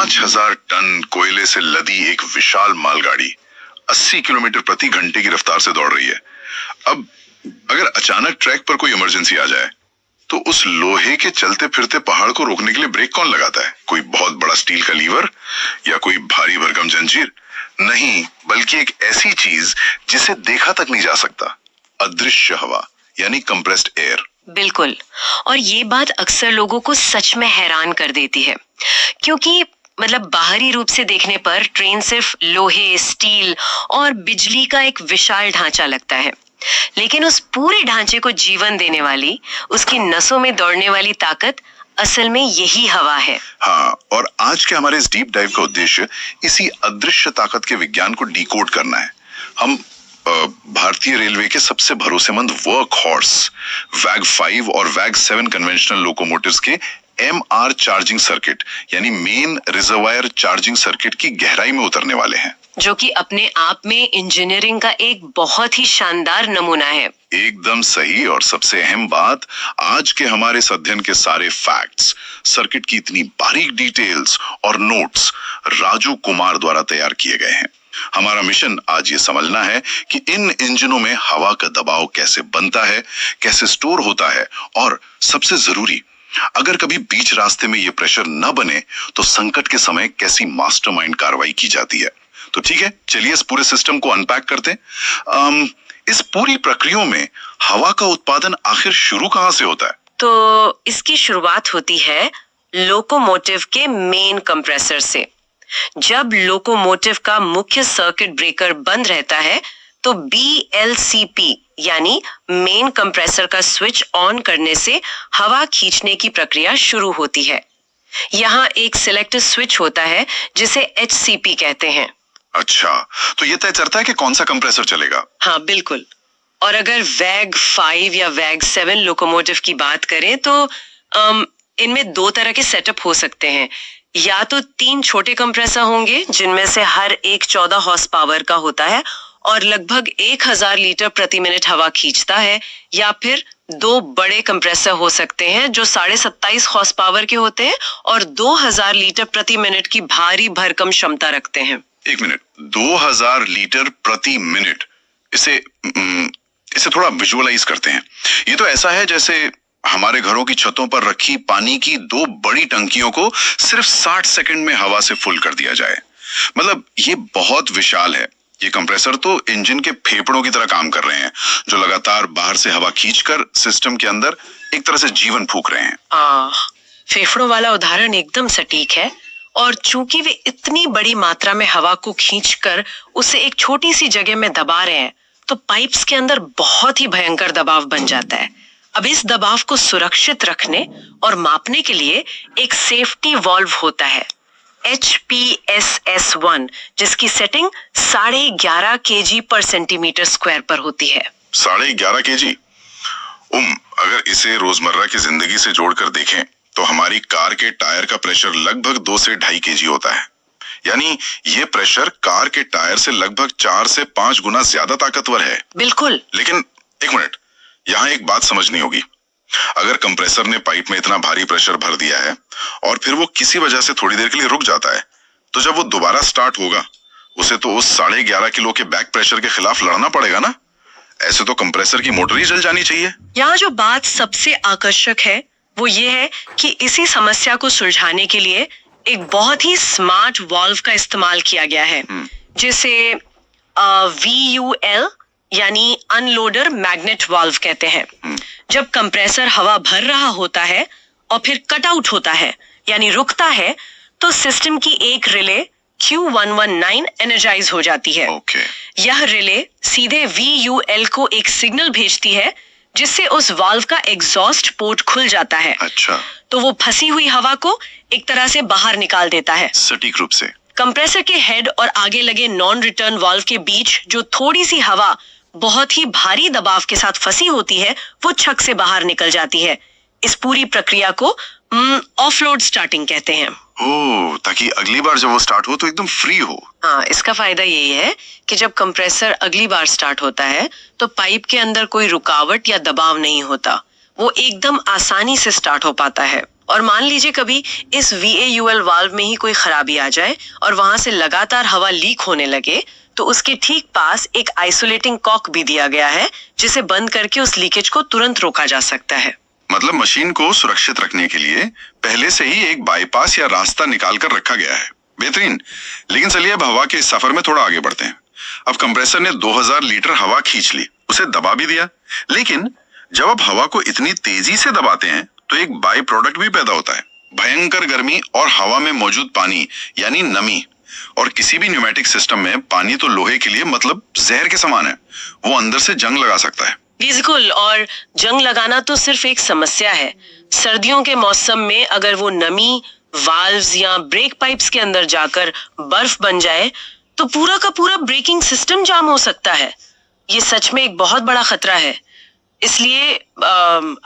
5,000 ton कोयले से लदी एक विशाल मालगाड़ी 80 किलोमीटर प्रति घंटे की रफ्तार से दौड़ रही है। अब अगर अचानक ट्रैक पर कोई इमरजेंसी आ जाए तो उस लोहे के चलते फिरते पहाड़ को रोकने के लिए ब्रेक कौन लगाता है? कोई बहुत बड़ा स्टील का लीवर या कोई भारी भरकम जंजीर? नहीं, बल्कि एक ऐसी चीज जिसे देखा तक नहीं जा सकता, अदृश्य हवा यानी कंप्रेस्ड एयर। बिल्कुल, और ये बात अक्सर लोगों को सच में हैरान कर देती है, क्योंकि बाहरी रूप से देखने पर ट्रेन सिर्फ लोहे, स्टील और बिजली का एक विशाल ढांचा लगता है, लेकिन उस पूरे ढांचे को जीवन देने वाली, उसकी नसों में दौड़ने वाली ताकत असल में यही हवा है। हाँ, और आज के हमारे इस डीप डाइव का उद्देश्य इसी अदृश्य ताकत के विज्ञान को डिकोड करना है। हम भारतीय रेलवे के सबसे भरोसेमंद वर्क हॉर्स वैग 5 और वैग 7 कन्वेंशनल लोकोमोटिव्स के MR चार्जिंग सर्किट यानी मेन रिजर्वायर चार्जिंग सर्किट की गहराई में उतरने वाले हैं, जो कि अपने आप में इंजीनियरिंग का एक बहुत ही शानदार नमूना है। एकदम सही। और सबसे अहम बात, आज के हमारे इस अध्ययन के सारे फैक्ट्स, सर्किट की इतनी बारीक डिटेल्स और नोट्स राजू कुमार द्वारा तैयार किए गए हैं। हमारा मिशन आज ये समझना है कि इन इंजनों में हवा का दबाव कैसे बनता है, कैसे स्टोर होता है, और सबसे जरूरी, अगर कभी बीच रास्ते में ये प्रेशर न बने तो संकट के समय कैसी मास्टरमाइंड कार्रवाई की जाती है। तो ठीक है, चलिए इस पूरे सिस्टम को अनपैक करते हैं। इस पूरी प्रक्रिया में हवा का उत्पादन आखिर शुरू कहां से होता है? तो इसकी शुरुआत होती है लोकोमोटिव के मेन कंप्रेसर से। जब लोकोमोटिव का मुख्य सर्किट ब्रेकर बंद रहता है तो BLCP यानी मेन कंप्रेसर का स्विच ऑन करने से हवा खींचने की प्रक्रिया शुरू होती है। यहाँ एक सिलेक्टर स्विच होता है जिसे HCP कहते हैं। अच्छा, तो ये तय करता है कि कौन सा कंप्रेसर चलेगा? हाँ बिल्कुल। और अगर वैग 5 या वैग 7 लोकोमोटिव की बात करें तो इनमें दो तरह के सेटअप हो सकते हैं। या तो 3 छोटे कंप्रेसर होंगे जिनमें से हर एक 14 हॉर्स पावर का होता है और लगभग 1000 लीटर प्रति मिनट हवा खींचता है, या फिर 2 बड़े कंप्रेसर हो सकते हैं जो 27.5 हॉर्स पावर के होते हैं और 2000 लीटर प्रति मिनट की भारी भरकम क्षमता रखते हैं। एक मिनट, 2000 लीटर प्रति मिनट, इसे थोड़ा विजुअलाइज करते हैं। ये तो ऐसा है जैसे हमारे घरों की छतों पर रखी पानी की 2 बड़ी टंकियों को सिर्फ 60 सेकंड में हवा से फुल कर दिया जाए। ये बहुत विशाल है। ये कंप्रेसर तो इंजन के फेफड़ों की तरह काम कर रहे हैं, जो लगातार बाहर से हवा खींचकर सिस्टम के अंदर एक तरह से जीवन फूंक रहे हैं। फेफड़ों वाला उदाहरण एकदम सटीक है। और चूंकि वे इतनी बड़ी मात्रा में हवा को खींचकर उसे एक छोटी सी जगह में दबा रहे हैं, तो पाइप्स के अंदर बहुत ही भयंकर दबाव बन जाता है। अब इस दबाव को सुरक्षित रखने और मापने के लिए एक सेफ्टी वाल्व होता है, HPSS1, जिसकी सेटिंग 11.5 kg पर सेंटीमीटर स्क्वायर पर होती है। 11.5 kg? अगर इसे रोजमर्रा की जिंदगी से जोड़कर देखें तो हमारी कार के टायर का प्रेशर लगभग 2 से 2.5 kg होता है। यानी ये प्रेशर कार के टायर से लगभग 4 से 5 गुना ज्यादा ताकतवर है। बिल्कुल। लेकिन एक मिनट, यहाँ एक बात समझनी होगी। अगर कंप्रेसर ने पाइप में इतना भारी प्रेशर भर दिया है और फिर वो किसी वजह से थोड़ी देर के लिए रुक जाता है, तो जब वो दोबारा स्टार्ट होगा उसे तो उस 11.5 किलो के बैक प्रेशर के खिलाफ लड़ना पड़ेगा ना। ऐसे तो कंप्रेसर की मोटर ही जल जानी चाहिए। यहाँ जो बात सबसे आकर्षक है वो ये है कि इसी समस्या को सुलझाने के लिए एक बहुत ही स्मार्ट वाल्व का इस्तेमाल किया गया है, जिसे VUL यानी अनलोडर मैग्नेट वाल्व कहते हैं। जब कंप्रेसर हवा भर रहा होता है और फिर कट आउट होता है यानी रुकता है, तो सिस्टम की एक रिले Q119 एनर्जाइज हो जाती है। यह रिले सीधे VUL को एक सिग्नल भेजती है जिससे उस वाल्व का एग्जॉस्ट पोर्ट खुल जाता है। अच्छा। तो वो फंसी हुई हवा को एक तरह से बाहर निकाल देता है। सटीक रूप से। कंप्रेसर के हेड और आगे लगे नॉन रिटर्न वाल्व के बीच जो थोड़ी सी हवा बहुत ही भारी दबाव के साथ फंसी होती है, वो छक से बाहर निकल जाती है। इस पूरी प्रक्रिया को ऑफलोड स्टार्टिंग कहते हैं। ताकि अगली बार जब वो स्टार्ट हो तो एकदम फ्री हो। हाँ, इसका फायदा यही है कि जब कंप्रेसर अगली बार स्टार्ट होता है तो पाइप के अंदर कोई रुकावट या दबाव नहीं होता, वो एकदम आसानी से स्टार्ट हो पाता है। और मान लीजिए कभी इस VAUL वाल्व में ही कोई खराबी आ जाए और वहां से लगातार हवा लीक होने लगे, तो उसके ठीक पास एक आइसोलेटिंग कॉक भी दिया गया है, जिसे बंद करके उस लीकेज को तुरंत रोका जा सकता है। मतलब मशीन को सुरक्षित रखने के लिए पहले से ही एक बाईपास या रास्ता निकाल कर रखा गया है। बेहतरीन। लेकिन चलिए अब हवा के इस सफर में थोड़ा आगे बढ़ते हैं। अब कंप्रेसर ने 2000 लीटर हवा खींच ली, उसे दबा भी दिया, लेकिन जब आप हवा को इतनी तेजी से दबाते हैं तो एक बाई प्रोडक्ट भी पैदा होता है, भयंकर गर्मी और हवा में मौजूद पानी यानी नमी। और किसी भी न्यूमेटिक सिस्टम में पानी तो लोहे के लिए मतलब जहर के समान है, वो अंदर से जंग लगा सकता है। बिल्कुल, और जंग लगाना तो सिर्फ एक समस्या है। सर्दियों के मौसम में अगर वो नमी वाल्व्स या ब्रेक पाइप्स के अंदर जाकर बर्फ बन जाए तो पूरा का पूरा ब्रेकिंग सिस्टम जाम हो सकता है। ये सच में एक बहुत बड़ा खतरा है। इसलिए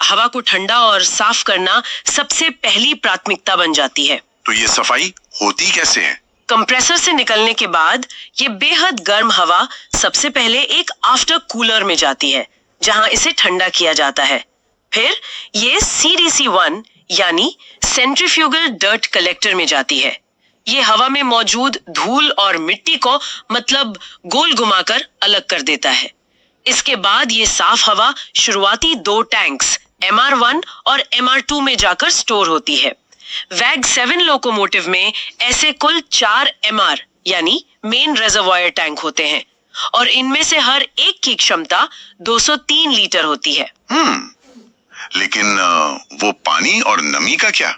हवा को ठंडा और साफ करना सबसे पहली प्राथमिकता बन जाती है। तो ये सफाई होती कैसे है? कंप्रेसर से निकलने के बाद ये बेहद गर्म हवा सबसे पहले एक आफ्टर कूलर में जाती है, जहां इसे ठंडा किया जाता है। फिर ये CDC1 यानी सेंट्रीफ्यूगल डर्ट कलेक्टर में जाती है। ये हवा में मौजूद धूल और मिट्टी को मतलब गोल घुमाकर अलग कर देता है। इसके बाद ये साफ हवा शुरुआती 2 टैंक्स MR1 और MR2 में जाकर स्टोर होती है। WAG-7 लोकोमोटिव में ऐसे कुल 4 MR यानी मेन रेजर्वॉयर टैंक होते हैं और इनमें से हर एक की क्षमता 203 लीटर होती है। लेकिन वो पानी और नमी का क्या?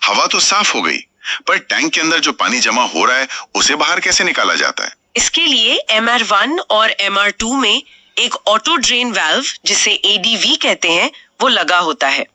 हवा तो साफ हो गई, पर टैंक के अंदर जो पानी जमा हो रहा है उसे बाहर कैसे निकाला जाता है? इसके लिए MR1 और MR2 में एक ऑटो ड्रेन वाल्व, जिसे ADV कहते हैं, वो लगा होता है।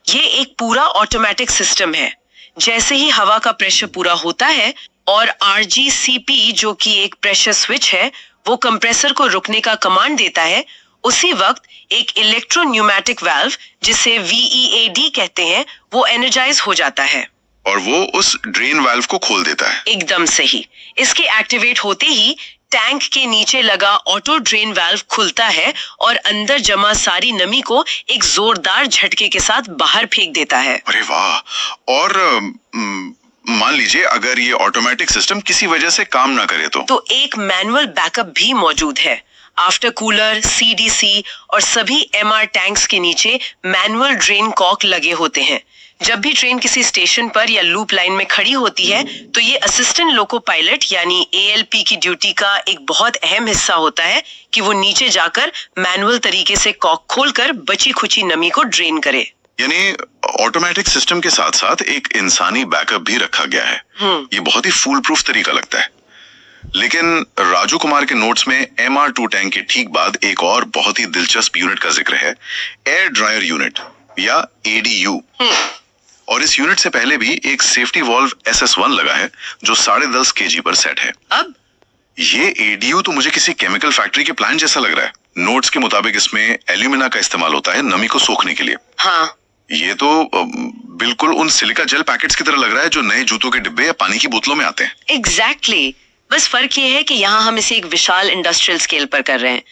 ये एक पूरा ऑटोमेटिक सिस्टम है। जैसे ही हवा का प्रेशर पूरा होता है और RGCP जो कि एक प्रेशर स्विच है, वो कंप्रेसर को रुकने का कमांड देता है, उसी वक्त एक इलेक्ट्रोन्यूमेटिक वाल्व, जिसे VEAD कहते हैं, वो एनर्जाइज हो जाता है और वो उस ड्रेन वाल्व को खोल देता है। एकदम सही। इसके एक्टिवेट होते ही टैंक के नीचे लगा ऑटो ड्रेन वाल्व खुलता है और अंदर जमा सारी नमी को एक जोरदार झटके के साथ बाहर फेंक देता है। अरे वाह! और मान लीजिए अगर ये ऑटोमेटिक सिस्टम किसी वजह से काम ना करे तो एक मैनुअल बैकअप भी मौजूद है। आफ्टर कूलर, CDC और सभी MR टैंक्स के नीचे मैनुअल ड्रेन कॉक लगे होते हैं। जब भी ट्रेन किसी स्टेशन पर या लूप लाइन में खड़ी होती है तो ये असिस्टेंट लोको पायलट यानी ALP की ड्यूटी का एक बहुत अहम हिस्सा होता है कि वो नीचे जाकर मैनुअल तरीके से कॉक खोलकर बची खुची नमी को ड्रेन करे। यानी ऑटोमेटिक सिस्टम के साथ साथ एक इंसानी बैकअप भी रखा गया है। ये बहुत ही फूल प्रूफ तरीका लगता है। लेकिन राजू कुमार के नोट्स में MR2 टैंक के ठीक बाद एक और बहुत ही दिलचस्प यूनिट का जिक्र है, एयर ड्रायर यूनिट या ADU। और इस यूनिट से पहले भी एक सेफ्टी वॉल्व SS1 लगा है जो 10.5 kg पर सेट है। अब ये ADU तो मुझे किसी केमिकल फैक्ट्री के प्लांट जैसा लग रहा है। नोट्स के मुताबिक इसमें एल्यूमिना का इस्तेमाल होता है नमी को सोखने के लिए। हाँ, ये तो बिल्कुल उन सिलिका जेल पैकेट्स की तरह लग रहा है जो नए जूतों के डिब्बे या पानी की बोतलों में आते हैं। एग्जैक्टली। बस फर्क ये है कि यहाँ हम इसे एक विशाल इंडस्ट्रियल स्केल पर कर रहे हैं।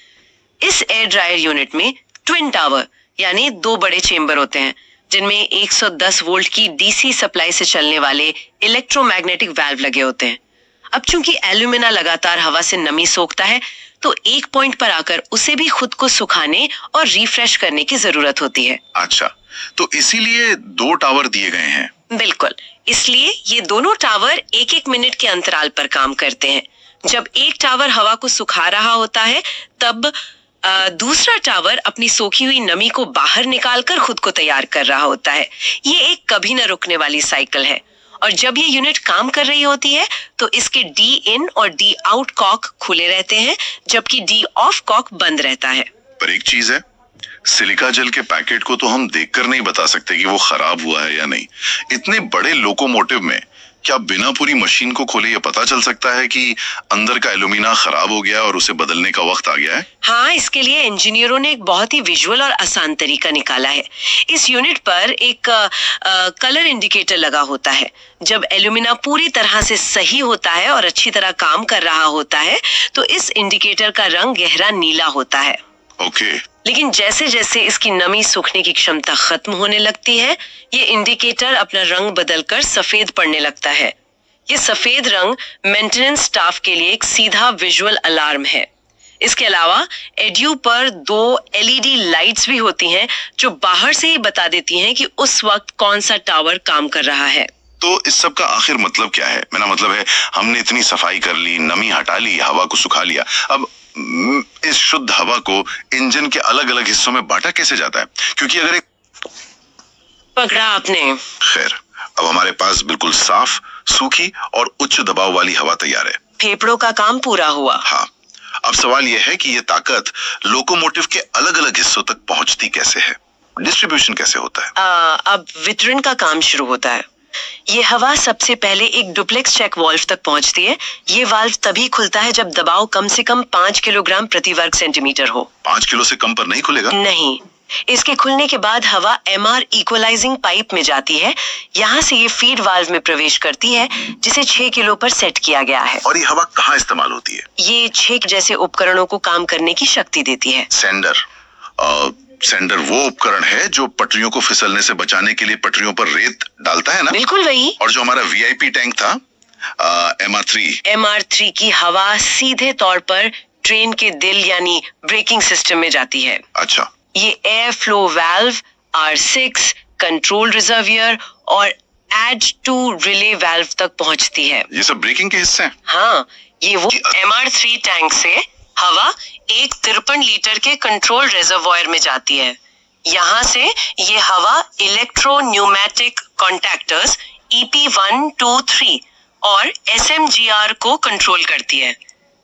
इस एयर ड्रायर यूनिट में ट्विन टावर यानी 2 बड़े चेंबर होते हैं, जिनमें 110 वोल्ट की DC सप्लाई से चलने वाले इलेक्ट्रोमैग्नेटिक वाल्व लगे होते हैं। अब चूंकि एल्यूमिना लगातार हवा से नमी सोखता है, तो एक पॉइंट पर आकर उसे भी खुद को सुखाने और रिफ्रेश करने की जरूरत होती है। अच्छा, तो इसीलिए 2 टावर दिए गए हैं। बिल्कुल, इसलिए ये दोनों टावर 1-1 मिनट के अंतराल पर काम करते हैं। जब एक टावर हवा को सुखा रहा होता है, तब दूसरा टावर अपनी सोखी हुई नमी को बाहर निकालकर खुद को तैयार कर रहा होता है। ये एक कभी न रुकने वाली साइकिल है। और जब ये यूनिट काम कर रही होती है तो इसके D in और D out कॉक खुले रहते हैं, जबकि D off कॉक बंद रहता है। पर एक चीज है, सिलिका जेल के पैकेट को तो हम देखकर नहीं बता सकते कि वो खराब हुआ है या नहीं। इतने बड़े लोकोमोटिव में क्या बिना पूरी मशीन को खोले ये पता चल सकता है कि अंदर का एल्यूमिना खराब हो गया और उसे बदलने का वक्त आ गया है? हाँ, इसके लिए इंजीनियरों ने एक बहुत ही विजुअल और आसान तरीका निकाला है। इस यूनिट पर एक कलर इंडिकेटर लगा होता है। जब एल्यूमिना पूरी तरह से सही होता है और अच्छी तरह काम कर रहा होता है, तो इस इंडिकेटर का रंग गहरा नीला होता है। ओके। लेकिन जैसे जैसे इसकी नमी सोखने की क्षमता खत्म होने लगती है, ये इंडिकेटर अपना रंग बदलकर सफेद पड़ने लगता है। ये सफेद रंग मेंटेनेंस स्टाफ के लिए एक सीधा विजुअल अलार्म है। इसके अलावा एड्यू पर 2 एलईडी लाइट्स भी होती हैं जो बाहर से ही बता देती हैं कि उस वक्त कौन सा टावर काम कर रहा है। तो इस सब का आखिर मतलब क्या है? मेरा मतलब है, हमने इतनी सफाई कर ली, नमी हटा ली, हवा को सुखा लिया, अब इस शुद्ध हवा को इंजन के अलग अलग हिस्सों में बांटा कैसे जाता है? क्योंकि अगर एक पकड़ा आपने। खैर, अब हमारे पास बिल्कुल साफ, सूखी और उच्च दबाव वाली हवा तैयार है। फेफड़ों का काम पूरा हुआ। हाँ, अब सवाल यह है कि यह ताकत लोकोमोटिव के अलग अलग हिस्सों तक पहुंचती कैसे है? डिस्ट्रीब्यूशन कैसे होता है? अब वितरण का काम शुरू होता है। ये हवा सबसे पहले एक डुप्लेक्स चेक वाल्व तक पहुंचती है। ये वाल्व तभी खुलता है जब दबाव कम से कम 5 किलोग्राम प्रति वर्ग सेंटीमीटर हो। 5 किलो से कम पर नहीं खुलेगा? नहीं, इसके खुलने के बाद हवा एमआर इक्वलाइजिंग पाइप में जाती है। यहाँ से ये फीड वाल्व में प्रवेश करती है, जिसे 6 किलो पर सेट किया गया है। और ये हवा कहाँ इस्तेमाल होती है? ये 6 जैसे उपकरणों को काम करने की शक्ति देती है। सेंडर वो उपकरण है जो पटरियों को फिसलने से बचाने के लिए पटरियों पर रेत डालता है ना? बिल्कुल वही। और जो हमारा वीआईपी टैंक था, MR3 की हवा सीधे तौर पर ट्रेन के दिल यानी ब्रेकिंग सिस्टम में जाती है। अच्छा। ये air flow valve, R6, control reservoir और एड टू रिले वाल्व तक पहुंचती है। ये सब ब्रेकिंग के हिस्से हैं? हाँ, ये वो MR3 टैंक से हवा एक 53 लीटर के कंट्रोल रिजर्वॉयर में जाती है। यहाँ से ये हवा इलेक्ट्रो न्यूमेटिक कॉन्टैक्टर्स EP1, 2, 3 और SMGR को कंट्रोल करती है।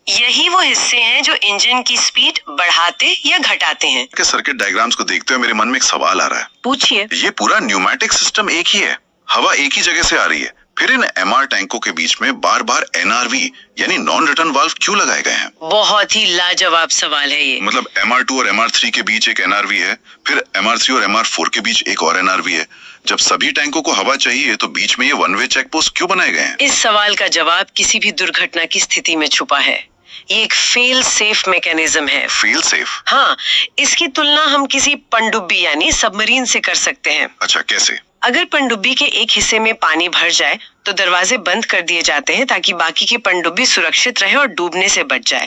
यही वो हिस्से हैं जो इंजन की स्पीड बढ़ाते या घटाते हैं। के सर्किट डायग्राम्स को देखते हुए मेरे मन में एक सवाल आ रहा है। पूछिए। ये पूरा न्यूमेटिक सिस्टम एक ही है, हवा एक ही जगह से आ रही है, फिर इन MR टैंकों के बीच में बार बार NRV यानी नॉन रिटर्न वाल्व क्यों लगाए गए हैं? बहुत ही लाजवाब सवाल है ये। मतलब MR2 और MR3 के बीच एक NRV है, फिर MR3 और MR4 के बीच एक और NRV है। जब सभी टैंकों को हवा चाहिए तो बीच में ये वन वे चेक पोस्ट क्यों बनाए गए हैं? इस सवाल का जवाब किसी भी दुर्घटना की स्थिति में छुपा है। ये एक फेल सेफ मैकेनिज्म है। Fail safe? हाँ, इसकी तुलना हम किसी पनडुब्बी यानी सबमरीन से कर सकते हैं। अच्छा, कैसे? अगर पनडुब्बी के एक हिस्से में पानी भर जाए तो दरवाजे बंद कर दिए जाते हैं ताकि बाकी की पनडुब्बी सुरक्षित रहे और डूबने से बच जाए।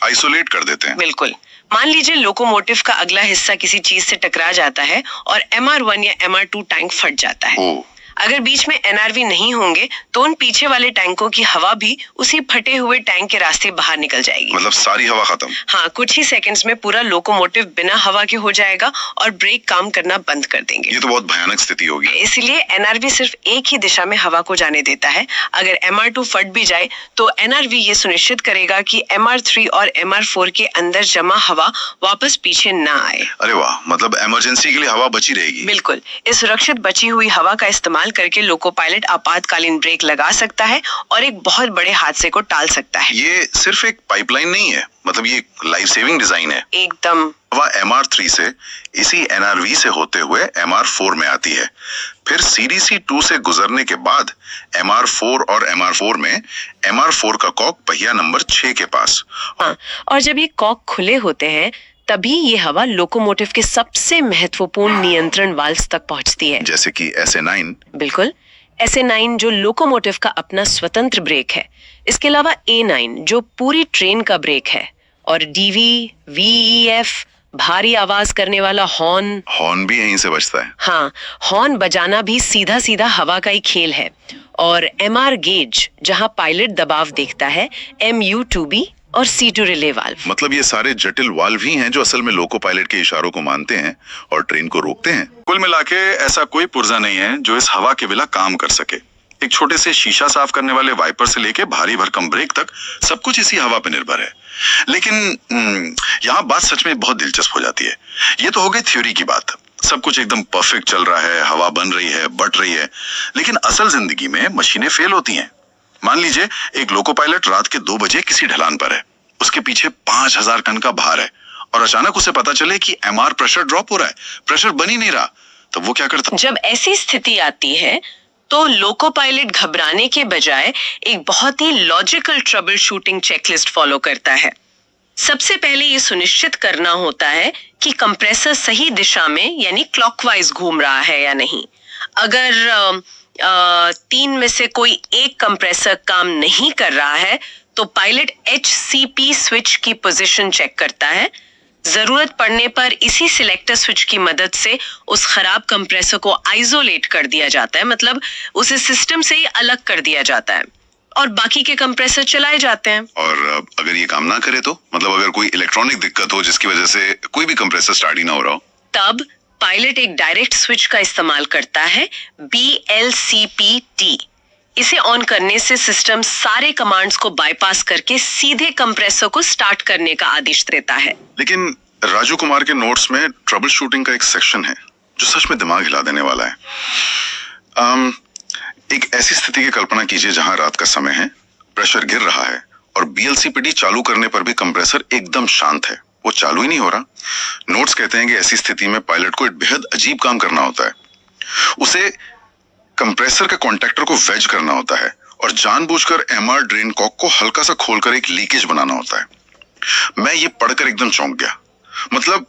आइसोलेट कर देते हैं। बिल्कुल। मान लीजिए लोकोमोटिव का अगला हिस्सा किसी चीज से टकरा जाता है और MR1 या MR2 टैंक फट जाता है। अगर बीच में NRV नहीं होंगे तो उन पीछे वाले टैंकों की हवा भी उसी फटे हुए टैंक के रास्ते बाहर निकल जाएगी। मतलब सारी हवा खत्म? हाँ, कुछ ही सेकंड्स में पूरा लोकोमोटिव बिना हवा के हो जाएगा और ब्रेक काम करना बंद कर देंगे। ये तो बहुत भयानक स्थिति होगी। इसलिए NRV सिर्फ एक ही दिशा में हवा को जाने देता है। अगर MR2 फट भी जाए तो NRV ये सुनिश्चित करेगा कि MR3 और MR4 के अंदर जमा हवा वापस पीछे ना आए। अरे वाह, मतलब इमरजेंसी के लिए हवा बची रहेगी। बिल्कुल। इस सुरक्षित बची हुई हवा का इस्तेमाल करके लोको पायलट आपातकालीन ब्रेक लगा सकता है और एक बहुत बड़े हादसे को टाल सकता है। ये सिर्फ एक पाइपलाइन नहीं है, मतलब ये लाइफ सेविंग डिजाइन है। एकदम। हवा MR3 से इसी NRV से होते हुए MR4 में आती है, फिर CDC2 से गुजरने के बाद MR4 और MR4 में MR4 का कॉक पहिया नंबर 6 के पास। हाँ, और जब ये कॉक खुले होते हैं तभी ये हवा लोकोमोटिव के सबसे महत्वपूर्ण नियंत्रण वाल्व्स तक पहुंचती है। जैसे कि SA9। बिल्कुल। SA9 जो लोकोमोटिव का अपना स्वतंत्र ब्रेक है। इसके अलावा A9 जो पूरी ट्रेन का ब्रेक है, और DV, VEF भारी आवाज करने वाला हॉर्न भी यहीं से बजता है। हाँ, हॉर्न बजाना भी सीधा सीधा हवा का ही खेल है। और MR गेज जहां पायलट दबाव देखता है, MU2B और C2 रिले वाल्व। मतलब ये सारे जटिल वाल्व ही हैं जो असल में लोको पायलट के इशारों को मानते हैं और ट्रेन को रोकते हैं। कुल मिलाके ऐसा कोई पुर्जा नहीं है जो इस हवा के बिना काम कर सके। एक छोटे से शीशा साफ करने वाले वाइपर से लेके भारी भरकम ब्रेक तक सब कुछ इसी हवा पे निर्भर है। लेकिन यहाँ बात सच में बहुत दिलचस्प हो जाती है। ये तो हो गई थ्योरी की बात, सब कुछ एकदम परफेक्ट चल रहा है, हवा बन रही है, बट रही है, लेकिन असल जिंदगी में मशीनें फेल होती हैं। मान लीजिए एक लोको पायलट रात के 2 बजे किसी ढलान पर है, उसके पीछे 5000 टन का भार है और अचानक उसे पता चले कि MR प्रेशर ड्रॉप हो रहा है, प्रेशर बन ही नहीं रहा, तो वो क्या करता? जब ऐसी स्थिति आती है तो लोको पायलट घबराने के बजाय एक बहुत ही logical troubleshooting checklist follow करता है। सबसे पहले ये सुनिश्चित करना होता है कि कंप्रेसर सही दिशा में यानी क्लॉकवाइज घूम रहा है या नहीं। अगर तीन में से कोई एक कंप्रेसर काम नहीं कर रहा है तो पायलट HCP स्विच की पोजीशन चेक करता है। जरूरत पड़ने पर इसी सिलेक्टर स्विच की मदद से उस खराब कंप्रेसर को आइसोलेट कर दिया जाता है, मतलब उसे सिस्टम से ही अलग कर दिया जाता है और बाकी के कंप्रेसर चलाए जाते हैं। और अगर ये काम ना करे तो मतलब अगर कोई इलेक्ट्रॉनिक दिक्कत हो जिसकी वजह से कोई भी कंप्रेसर स्टार्ट ही ना हो रहा हो, तब पायलट एक डायरेक्ट स्विच का इस्तेमाल करता है, BLCPT। इसे ऑन करने से सिस्टम सारे कमांड्स को बाईपास करके सीधे कंप्रेसर को स्टार्ट करने का आदेश देता है। लेकिन राजू कुमार के नोट्स में ट्रबल शूटिंग का एक सेक्शन है जो सच में दिमाग हिला देने वाला है। एक ऐसी स्थिति की कल्पना कीजिए जहां रात का समय है, प्रेशर गिर रहा है और BLCPT चालू करने पर भी कंप्रेसर एकदम शांत है, वो चालू ही नहीं हो रहा। नोट्स कहते हैं कि ऐसी स्थिति में पायलट को एक बेहद अजीब काम करना होता है। उसे कंप्रेसर के कॉन्टैक्टर को वेज करना होता है और जानबूझकर MR ड्रेन कॉक को हल्का सा खोलकर एक लीकेज बनाना होता है। मैं ये पढ़कर एकदम चौंक गया। मतलब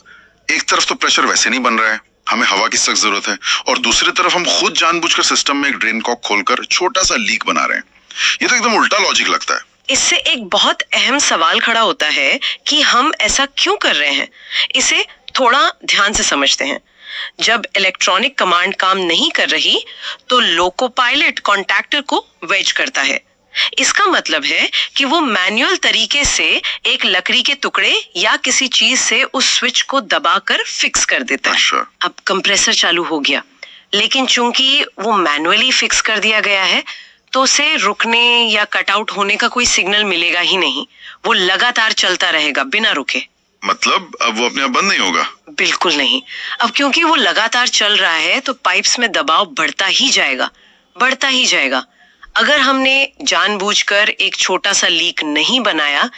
एक तरफ तो प्रेशर वैसे नहीं बन रहा है, हमें हवा की सख्त जरूरत है, और दूसरी तरफ हम खुद जानबूझकर सिस्टम में एक ड्रेन कॉक खोलकर छोटा सा लीक बना रहे हैं। ये तो एकदम उल्टा लॉजिक लगता है। इससे एक बहुत अहम सवाल खड़ा होता है कि हम ऐसा क्यों कर रहे हैं। इसे थोड़ा ध्यान से समझते हैं। जब इलेक्ट्रॉनिक कमांड काम नहीं कर रही तो लोको पायलट कॉन्टैक्टर को वेज करता है। इसका मतलब है कि वो मैन्युअल तरीके से एक लकड़ी के टुकड़े या किसी चीज से उस स्विच को दबाकर फिक्स कर देता है। अच्छा। अब कंप्रेसर चालू हो गया, लेकिन चूंकि वो मैन्युअली फिक्स कर दिया गया है तो उसे रुकने या कट आउट होने का कोई सिग्नल मिलेगा ही नहीं। वो लगातार चलता रहेगा बिना रुके। मतलब अब वो अपने आप बंद नहीं होगा? बिल्कुल नहीं। अब क्योंकि वो लगातार चल रहा है तो पाइप्स में दबाव बढ़ता ही जाएगा, बढ़ता ही जाएगा। अगर हमने जानबूझकर एक छोटा सा लीक नहीं बनाया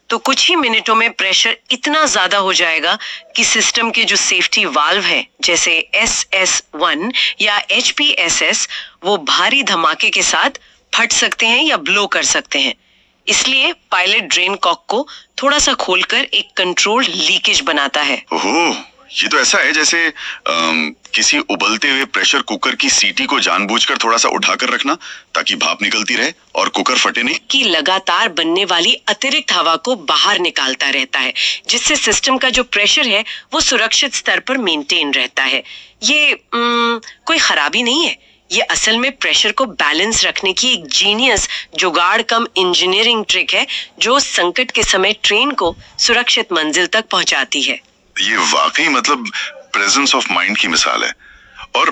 तो कुछ ही मिनटों में प्रेशर इतना ज्यादा हो जाएगा कि सिस्टम के जो सेफ्टी वाल्व है जैसे SS1 या HPSS वो भारी धमाके के साथ फट सकते हैं या ब्लो कर सकते हैं। इसलिए पायलट ड्रेन कॉक को थोड़ा सा खोलकर एक कंट्रोल्ड लीकेज बनाता है। ओहो, ये तो ऐसा है जैसे किसी उबलते हुए प्रेशर कुकर की सीटी को जानबूझकर थोड़ा सा उठाकर रखना ताकि भाप निकलती रहे और कुकर फटे नहीं। कि लगातार बनने वाली अतिरिक्त हवा को बाहर निकालता रहता है, जिससे सिस्टम का जो प्रेशर है वो सुरक्षित स्तर पर मेंटेन रहता है। ये कोई खराबी नहीं है, ये असल में प्रेशर को बैलेंस रखने की एक जीनियस जुगाड़ कम इंजीनियरिंग ट्रिक है जो संकट के समय ट्रेन को सुरक्षित मंजिल तक पहुंचाती है। ये वाकई मतलब प्रेजेंस ऑफ माइंड की मिसाल है। और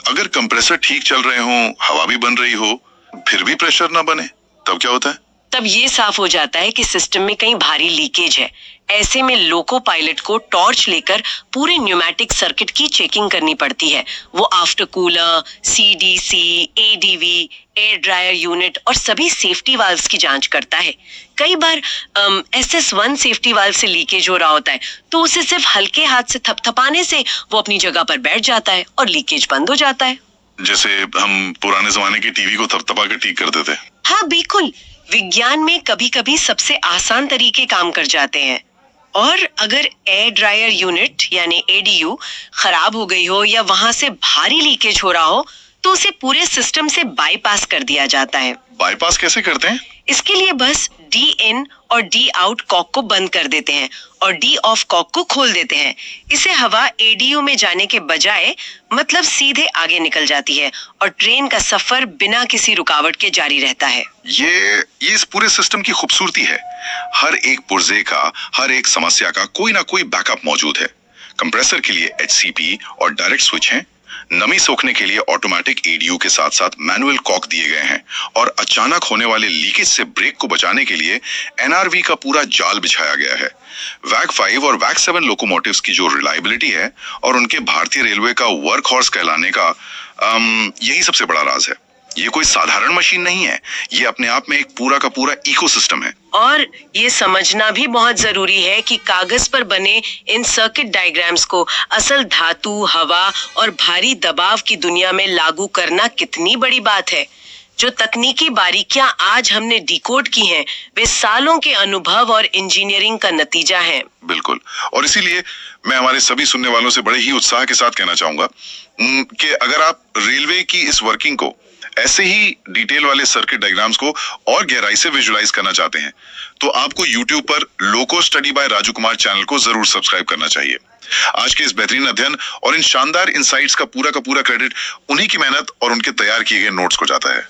अगर कंप्रेसर ठीक चल रहे हो, हवा भी बन रही हो, फिर भी प्रेशर ना बने, तब क्या होता है? तब ये साफ हो जाता है कि सिस्टम में कहीं भारी लीकेज है। ऐसे में लोको पायलट को टॉर्च लेकर पूरे न्यूमेटिक सर्किट की चेकिंग करनी पड़ती है। वो after cooler, CDC, ADV, air dryer unit और सभी सेफ्टी वाल्व्स की जांच करता है। कई बार SS1 सेफ्टी वाल्व से लीकेज हो रहा होता है तो उसे सिर्फ हल्के हाथ से थपथपाने से वो अपनी जगह पर बैठ जाता है और लीकेज बंद हो जाता है। जैसे हम पुराने जमाने की टीवी को थपथपा के ठीक करते थे। हाँ बिल्कुल, विज्ञान में कभी कभी सबसे आसान तरीके काम कर जाते हैं। और अगर एयर ड्रायर यूनिट यानी ADU खराब हो गई हो या वहां से भारी लीकेज हो रहा हो तो उसे पूरे सिस्टम से बाईपास कर दिया जाता है। बाईपास कैसे करते हैं? इसके लिए बस D-in और D-out कॉक को बंद कर देते हैं और D-off कॉक को खोल देते हैं। इसे हवा ADU में जाने के बजाय मतलब सीधे आगे निकल जाती है और ट्रेन का सफर बिना किसी रुकावट के जारी रहता है। ये इस पूरे सिस्टम की खूबसूरती है। हर एक पुर्जे का, हर एक समस्या का कोई ना कोई बैकअप मौजूद है। कंप्रेसर के लिए HCP और डायरेक्ट स्विच हैं। नमी सोखने के लिए ऑटोमेटिक ADU के साथ साथ मैनुअल कॉक दिए गए हैं और अचानक होने वाले लीकेज से ब्रेक को बचाने के लिए NRV का पूरा जाल बिछाया गया है। वैक 5 और वैक 7 लोकोमोटिव्स की जो रिलायबिलिटी है और उनके भारतीय रेलवे का वर्क हॉर्स कहलाने का यही सबसे बड़ा राज है। ये कोई साधारण मशीन नहीं है, ये अपने आप में एक पूरा का पूरा इकोसिस्टम है। और ये समझना भी बहुत जरूरी है कि कागज पर बने इन सर्किट डायग्राम्स को असल धातु, हवा और भारी दबाव की दुनिया में लागू करना कितनी बड़ी बात है। जो तकनीकी बारीकियां आज हमने डिकोड की हैं, वे सालों के अनुभव और इंजीनियरिंग का नतीजा हैं। बिल्कुल, और इसीलिए मैं हमारे सभी सुनने वालों से बड़े ही उत्साह के साथ कहना चाहूंगा कि अगर आप रेलवे की इस वर्किंग को, ऐसे ही डिटेल वाले सर्किट डायग्राम्स को और गहराई से विजुलाइज करना चाहते हैं, तो आपको YouTube पर loco study by Raju Kumar channel को जरूर सब्सक्राइब करना चाहिए। आज के इस बेहतरीन अध्ययन और इन शानदार इंसाइट्स का पूरा क्रेडिट उन्हीं की मेहनत और उनके तैयार किए गए नोट्स को जाता है।